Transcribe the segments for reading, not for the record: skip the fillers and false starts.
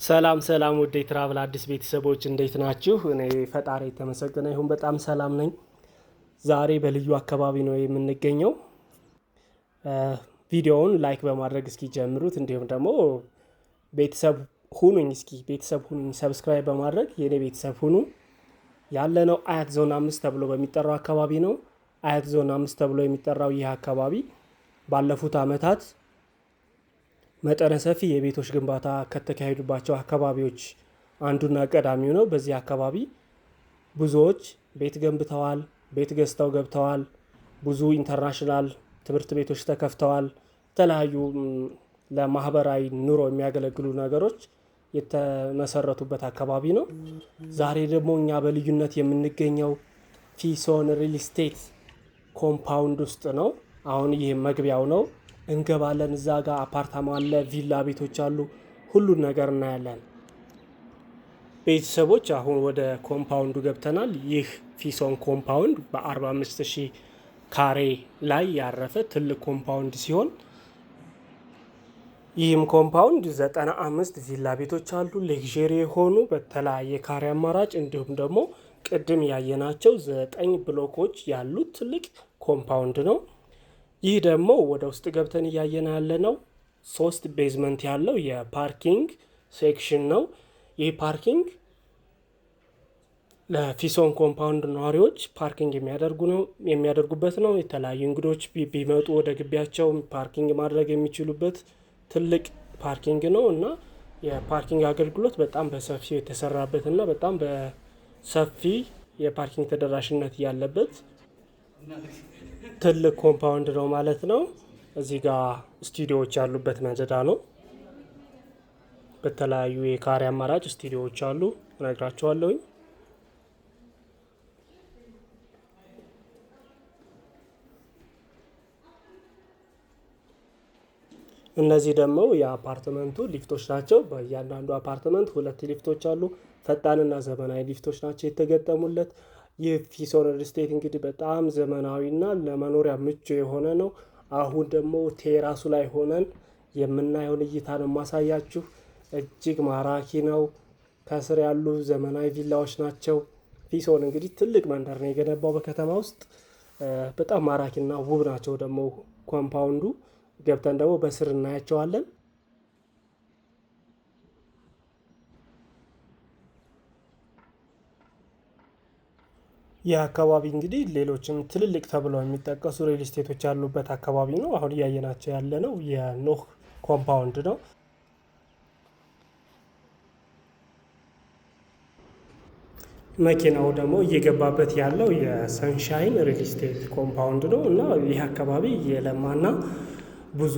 ሰላም ሰላም ውድ የትራቭል አዲስ ቤተሰቦች እንዴት ናችሁ? እኔ ፈጣሪ የተመሰገነ ይሁን በጣም ሰላም ነኝ። ዛሬ በልዩ አካባቢ ነው የምንገኘው። ቪዲዮውን ላይክ በማድረግ እስኪ ጀምሩት። እንዲሁም ደግሞ ቤተሰብ ሁኑኝ፣ እስኪ ቤተሰብ ሁኑኝ፣ ሰብስክራይብ በማድረግ የኔ ቤተሰብ ሁኑ። ያለነው አያት ዞን 5 ተብሎ በሚጠራው አካባቢ ነው። አያት ዞን 5 ተብሎ የሚጠራው ይህ አካባቢ ባለፉት አመታት መጠነ ሰፊ የቤቶች ግንባታ ከተካሄዱባቸው አካባቢዎች አንዱና ቀዳሚው ነው። በዚህ አካባቢ ብዙዎች ቤት ገንብተዋል፣ ቤት ገዝተው ገብተዋል። ብዙ ኢንተርናሽናል ትምህርት ቤቶች ተከፍተዋል። የተለያዩ ለማህበራዊ ኑሮ የሚያገለግሉ ነገሮች የተመሰረቱበት አካባቢ ነው። ዛሬ ደግሞ እኛ በልዩነት የምንገኘው ፊሶን ሪል ስቴት ኮምፓውንድ ውስጥ ነው። አሁን ይህ መግቢያው ነው። እንገባለን። እዛ ጋር አፓርታማ አለ፣ ቪላ ቤቶች አሉ፣ ሁሉን ነገር እናያለን። ቤተሰቦች አሁን ወደ ኮምፓውንዱ ገብተናል። ይህ ፊሶን ኮምፓውንድ በ45,000 ካሬ ላይ ያረፈ ትልቅ ኮምፓውንድ ሲሆን ይህም ኮምፓውንድ 95 ቪላ ቤቶች አሉ፣ ሌክዠሪ የሆኑ በተለያየ ካሬ አማራጭ፣ እንዲሁም ደግሞ ቅድም ያየናቸው 9 ብሎኮች ያሉት ትልቅ ኮምፓውንድ ነው። ይህ ደግሞ ወደ ውስጥ ገብተን እያየን ያለነው 3 ቤዝመንት ያለው የፓርኪንግ ሴክሽን ነው። ይህ ፓርኪንግ ለፊሶን ኮምፓውንድ ነዋሪዎች ፓርኪንግ የሚያደርጉበት ነው። የተለያዩ እንግዶች ቢመጡ ወደ ግቢያቸው ፓርኪንግ ማድረግ የሚችሉበት ትልቅ ፓርኪንግ ነው እና የፓርኪንግ አገልግሎት በጣም በሰፊው የተሰራበት እና በጣም በሰፊ የፓርኪንግ ተደራሽነት ያለበት ትልቅ ኮምፓውንድ ነው ማለት ነው። እዚህ ጋር ስቱዲዮዎች ያሉበት መንዘዳ ነው። በተለያዩ የካሬ አማራጭ ስቱዲዮዎች አሉ፣ እነግራቸዋለሁኝ። እነዚህ ደግሞ የአፓርትመንቱ ሊፍቶች ናቸው። በእያንዳንዱ አፓርትመንት 2 ሊፍቶች አሉ። ፈጣንና ዘመናዊ ሊፍቶች ናቸው የተገጠሙለት። ይህ ፊሶን ሪል ስቴት እንግዲህ በጣም ዘመናዊና ለመኖሪያ ምቹ የሆነ ነው። አሁን ደግሞ ቴራሱ ላይ ሆነን የምናየውን እይታ ነው ማሳያችሁ። እጅግ ማራኪ ነው። ከስር ያሉ ዘመናዊ ቪላዎች ናቸው። ፊሶን እንግዲህ ትልቅ መንደር ነው የገነባው በከተማ ውስጥ። በጣም ማራኪና ውብ ናቸው ደግሞ ኮምፓውንዱ። ገብተን ደግሞ በስር እናያቸዋለን። ይህ አካባቢ እንግዲህ ሌሎችም ትልልቅ ተብለው የሚጠቀሱ ሪል ስቴቶች ያሉበት አካባቢ ነው። አሁን እያየናቸው ያለ ነው የኖህ ኮምፓውንድ ነው። መኪናው ደግሞ እየገባበት ያለው የሰንሻይን ሪል ስቴት ኮምፓውንድ ነው እና ይህ አካባቢ የለማና ብዙ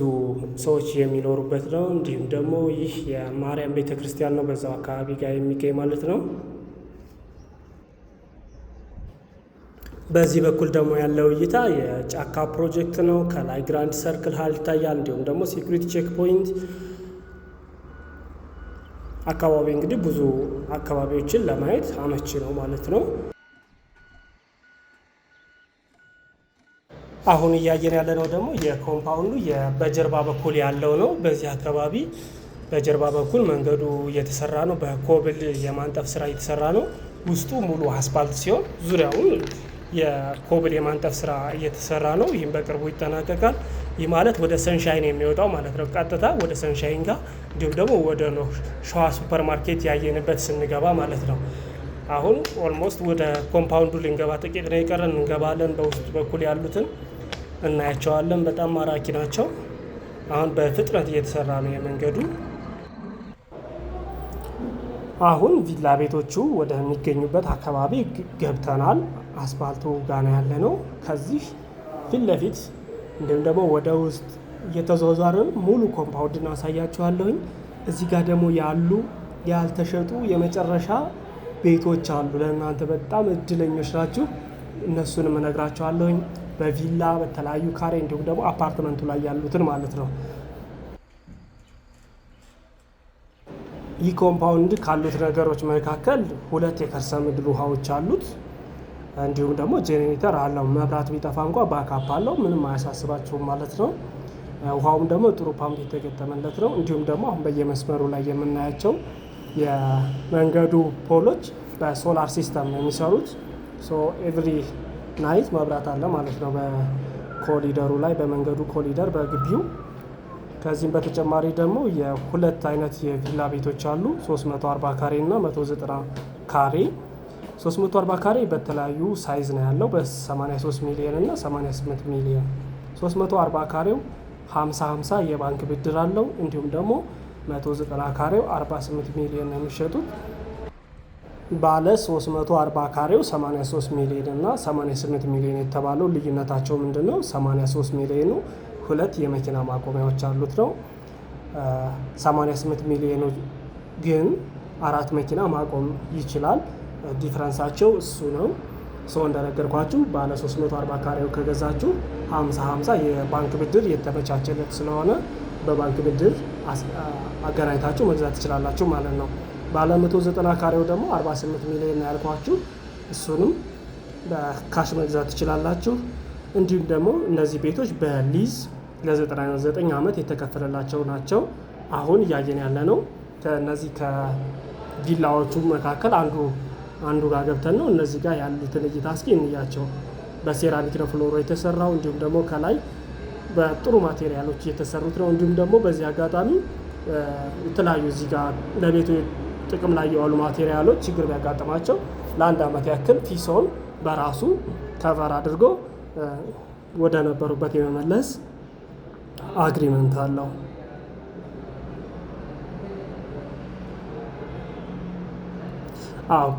ሰዎች የሚኖሩበት ነው። እንዲሁም ደግሞ ይህ የማርያም ቤተክርስቲያን ነው በዛው አካባቢ ጋር የሚገኝ ማለት ነው። በዚህ በኩል ደግሞ ያለው እይታ የጫካ ፕሮጀክት ነው። ከላይ ግራንድ ሰርክል ሀል ይታያል። እንዲሁም ደግሞ ሴኩሪቲ ቼክ ፖይንት አካባቢ እንግዲህ ብዙ አካባቢዎችን ለማየት አመቺ ነው ማለት ነው። አሁን እያየን ያለነው ደግሞ የኮምፓውንዱ በጀርባ በኩል ያለው ነው። በዚህ አካባቢ በጀርባ በኩል መንገዱ እየተሰራ ነው። በኮብል የማንጠፍ ስራ እየተሰራ ነው። ውስጡ ሙሉ አስፓልት ሲሆን ዙሪያውን የኮብል የማንጠፍ ስራ እየተሰራ ነው። ይህም በቅርቡ ይጠናቀቃል። ይህ ማለት ወደ ሰንሻይን የሚወጣው ማለት ነው፣ ቀጥታ ወደ ሰንሻይን ጋር እንዲሁም ደግሞ ወደ ሸዋ ሱፐር ማርኬት ያየንበት ስንገባ ማለት ነው። አሁን ኦልሞስት ወደ ኮምፓውንዱ ልንገባ ጥቂት ነው የቀረን፣ እንገባለን። በውስጥ በኩል ያሉትን እናያቸዋለን። በጣም ማራኪ ናቸው። አሁን በፍጥነት እየተሰራ ነው የመንገዱ። አሁን ቪላ ቤቶቹ ወደሚገኙበት አካባቢ ገብተናል። አስፓልቱ ጋና ያለ ነው። ከዚህ ፊት ለፊት እንዲሁም ደግሞ ወደ ውስጥ እየተዟዟርን ሙሉ ኮምፓውንድ እናሳያችኋለሁኝ። እዚህ ጋር ደግሞ ያሉ ያልተሸጡ የመጨረሻ ቤቶች አሉ። ለእናንተ በጣም እድለኞች ናችሁ። እነሱንም እነግራችኋለሁኝ። በቪላ በተለያዩ ካሬ እንዲሁም ደግሞ አፓርትመንቱ ላይ ያሉትን ማለት ነው። ይህ ኮምፓውንድ ካሉት ነገሮች መካከል 2 የከርሰ ምድር ውሃዎች አሉት። እንዲሁም ደግሞ ጄኔሬተር አለው። መብራት ቢጠፋ እንኳ ባካፕ አለው። ምንም አያሳስባችሁም ማለት ነው። ውሃውም ደግሞ ጥሩ ፓምፕ የተገጠመለት ነው። እንዲሁም ደግሞ አሁን በየመስመሩ ላይ የምናያቸው የመንገዱ ፖሎች በሶላር ሲስተም ነው የሚሰሩት። ኤቭሪ ናይት መብራት አለ ማለት ነው በኮሊደሩ ላይ፣ በመንገዱ ኮሊደር በግቢው። ከዚህም በተጨማሪ ደግሞ የሁለት አይነት የቪላ ቤቶች አሉ፣ 340 ካሬ እና 190 ካሬ። 340 ካሬ በተለያዩ ሳይዝ ነው ያለው፣ በ83 ሚሊዮን እና 88 ሚሊዮን። 340 ካሬው 50-50 የባንክ ብድር አለው። እንዲሁም ደግሞ 190 ካሬው 48 ሚሊዮን ነው የሚሸጡት። ባለ 340 ካሬው 83 ሚሊዮን እና 88 ሚሊዮን የተባለው ልዩነታቸው ምንድን ነው? 83 ሚሊዮኑ ሁለት የመኪና ማቆሚያዎች አሉት ነው። 88 ሚሊዮኑ ግን 4 መኪና ማቆም ይችላል። ዲፍረንሳቸው እሱ ነው። እንደነገርኳችሁ ባለ 340 ካሬው ከገዛችሁ 50-50 የባንክ ብድር የተመቻቸለት ስለሆነ በባንክ ብድር አገናኝታችሁ መግዛት ትችላላችሁ ማለት ነው። ባለ 190 ካሬው ደግሞ 48 ሚሊዮን ያልኳችሁ፣ እሱንም በካሽ መግዛት ትችላላችሁ። እንዲሁም ደግሞ እነዚህ ቤቶች በሊዝ ለ99 ዓመት የተከፈለላቸው ናቸው። አሁን እያየን ያለ ነው። ከነዚህ ከቪላዎቹ መካከል አንዱ ጋር ገብተን ነው። እነዚህ ጋር ያሉትን እይታ እስኪ እንያቸው። በሴራሚክ ነው ፍሎሮ የተሰራው። እንዲሁም ደግሞ ከላይ በጥሩ ማቴሪያሎች የተሰሩት ነው። እንዲሁም ደግሞ በዚህ አጋጣሚ የተለያዩ እዚህ ጋር ለቤቱ ጥቅም ላይ የዋሉ ማቴሪያሎች ችግር ቢያጋጥማቸው ለ1 ዓመት ያክል ፊሶን በራሱ ከቨር አድርጎ ወደ ነበሩበት የመመለስ አግሪመንት አለው።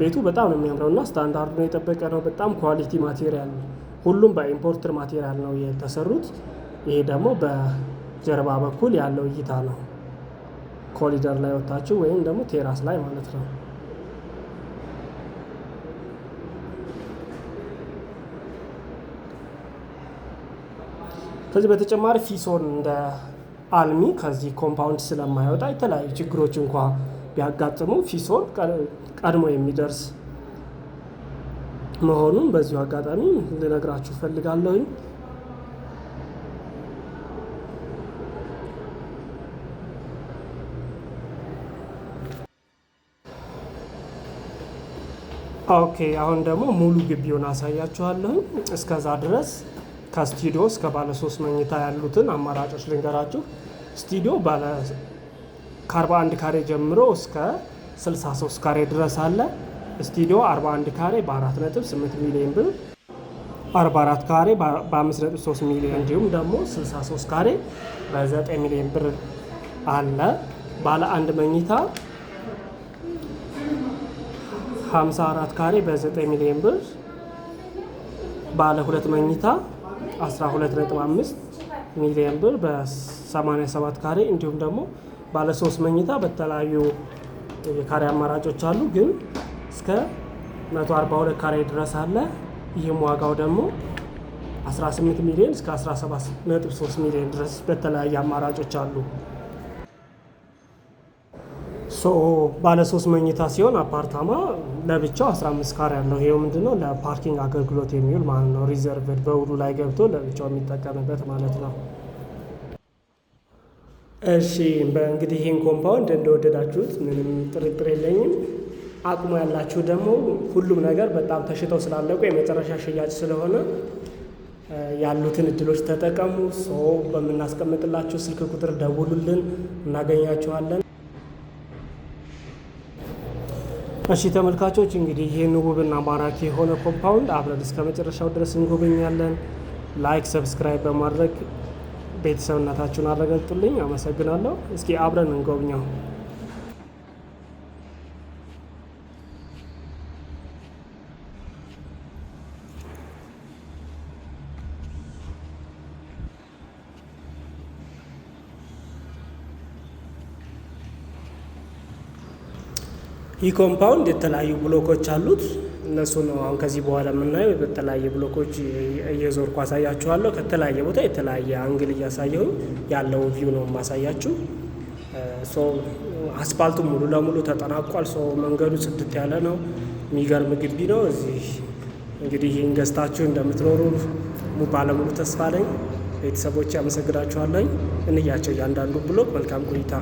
ቤቱ በጣም ነው የሚያምረው እና ስታንዳርዱን የጠበቀ ነው። በጣም ኳሊቲ ማቴሪያል፣ ሁሉም በኢምፖርተር ማቴሪያል ነው የተሰሩት። ይሄ ደግሞ በጀርባ በኩል ያለው እይታ ነው። ኮሊደር ላይ ወጣችሁ ወይም ደግሞ ቴራስ ላይ ማለት ነው። ከዚህ በተጨማሪ ፊሶን እንደ አልሚ ከዚህ ኮምፓውንድ ስለማይወጣ የተለያዩ ችግሮች እንኳ ቢያጋጥሙ ፊሶን ቀድሞ የሚደርስ መሆኑን በዚሁ አጋጣሚ ልነግራችሁ ፈልጋለሁኝ። አሁን ደግሞ ሙሉ ግቢውን አሳያችኋለሁ። እስከዛ ድረስ ከስቱዲዮ እስከ ባለ 3 መኝታ ያሉትን አማራጮች ልንገራችሁ። ስቱዲዮ ከ41 ካሬ ጀምሮ እስከ 63 ካሬ ድረስ አለ። ስቱዲዮ 41 ካሬ በ4.8 ሚሊዮን ብር፣ 44 ካሬ በ5.3 ሚሊዮን እንዲሁም ደግሞ 63 ካሬ በ9 ሚሊዮን ብር አለ። ባለ 1 መኝታ 54 ካሬ በ9 ሚሊዮን ብር፣ ባለ 2 መኝታ 12.5 ሚሊዮን ብር በ87 ካሬ እንዲሁም ደግሞ ባለ 3 መኝታ በተለያዩ የካሬ አማራጮች አሉ፣ ግን እስከ 142 ካሬ ድረስ አለ። ይህም ዋጋው ደግሞ 18 ሚሊዮን እስከ 17.3 ሚሊዮን ድረስ በተለያየ አማራጮች አሉ። ባለ 3 መኝታ ሲሆን አፓርታማ ለብቻው 15 ካሬ ያለው። ይሄው ምንድነው ለፓርኪንግ አገልግሎት የሚውል ማለት ነው። ሪዘርቭድ በውሉ ላይ ገብቶ ለብቻው የሚጠቀምበት ማለት ነው። እሺ በእንግዲህ ይህን ኮምፓውንድ እንደወደዳችሁት ምንም ጥርጥር የለኝም። አቅሙ ያላችሁ ደግሞ ሁሉም ነገር በጣም ተሽጠው ስላለቁ የመጨረሻ ሽያጭ ስለሆነ ያሉትን እድሎች ተጠቀሙ። በምናስቀምጥላችሁ ስልክ ቁጥር ደውሉልን፣ እናገኛችኋለን። እሺ ተመልካቾች እንግዲህ ይህን ውብና ማራኪ የሆነ ኮምፓውንድ አብረን እስከ መጨረሻው ድረስ እንጎበኛለን። ላይክ፣ ሰብስክራይብ በማድረግ ቤተሰብነታችሁን አረጋግጡልኝ። አመሰግናለሁ። እስኪ አብረን እንጎብኘው። ይህ ኮምፓውንድ የተለያዩ ብሎኮች አሉት። እነሱ ነው አሁን ከዚህ በኋላ የምናየው። በተለያየ ብሎኮች እየዞርኩ አሳያችኋለሁ። ከተለያየ ቦታ የተለያየ አንግል እያሳየሁኝ ያለውን ቪው ነው የማሳያችሁ። አስፓልቱ ሙሉ ለሙሉ ተጠናቋል። መንገዱ ጽድት ያለ ነው። የሚገርም ግቢ ነው። እዚህ እንግዲህ ይህን ገዝታችሁ እንደምትኖሩ ባለሙሉ ተስፋ ነኝ። ቤተሰቦች አመሰግናችኋለሁ። እንያቸው እያንዳንዱ ብሎክ። መልካም ቆይታ